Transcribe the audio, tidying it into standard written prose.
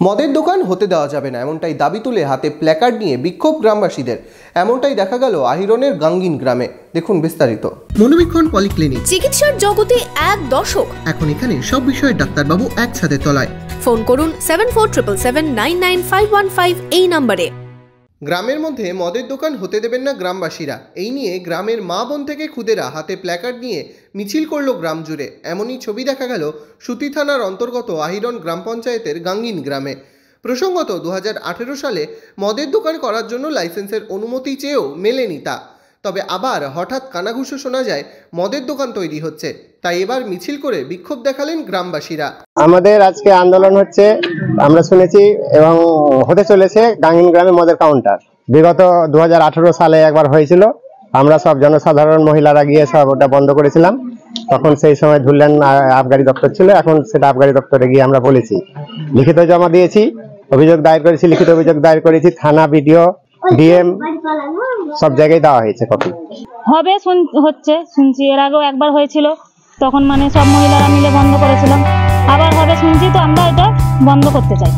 মদের দোকান হতে দেওয়া যাবে না এমনটাই দাবি তুলে হাতে প্ল্যাকার্ড নিয়ে বিক্ষোভ গ্রামবাসীদের। এমনটাই দেখা গেল আহিরনের গাঙ্গিন গ্রামে। দেখুন বিস্তারিত। মনোবীক্ষণ পলিক্লিনিক, চিকিৎসার জগতে এক দশক। এখন এখানে সব বিষয়ে ডাক্তারবাবু একসাথে তলায়। ফোন করুন 7477799515 এই নম্বরে। গ্রামের মধ্যে মদের দোকান হতে দেবেন না গ্রামবাসীরা। এই নিয়ে গ্রামের মা বোন থেকে খুদেরা হাতে প্ল্যাকার্ড নিয়ে মিছিল করল গ্রাম জুড়ে। এমনই ছবি দেখা গেল সুতি থানার অন্তর্গত আহিরন গ্রাম পঞ্চায়েতের গাঙ্গিন গ্রামে। প্রসঙ্গত 2018 সালে মদের দোকান করার জন্য লাইসেন্সের অনুমতি চেয়েও মেলেনি তা। তবে আবার হঠাৎ কানাঘুষো শোনা যায় মদের দোকান তৈরি হচ্ছে। তাই এবার মিছিল করে বিক্ষোভ দেখালেন গ্রামবাসীরা। আমাদের আজকে আন্দোলন হচ্ছে, আমরা শুনেছি এবং হতে চলেছে গাঙ্গিন গ্রামে মদের কাউন্টার। বিগত 2018 সালে একবার হয়েছিল, আমরা সব জনসাধারণ মহিলারা গিয়ে সব ওটা বন্ধ করেছিলাম। তখন সেই সময় ধরলেন আবগারি দপ্তর ছিল, এখন সেটা আবগারি দপ্তরে গিয়ে আমরা বলেছি, লিখিত জমা দিয়েছি, অভিযোগ দায়ের করেছি, লিখিত অভিযোগ দায়ের করেছি, থানা, বিডিও, ডিএম সব জায়গায় দেওয়া হয়েছে কপি। হবে হচ্ছে শুনছি, এর আগেও একবার হয়েছিল, তখন সব মহিলারা মিলে বন্ধ করেছিলাম। আবার হবে শুনছি, তো আমরা এটা বন্ধ করতে চাই।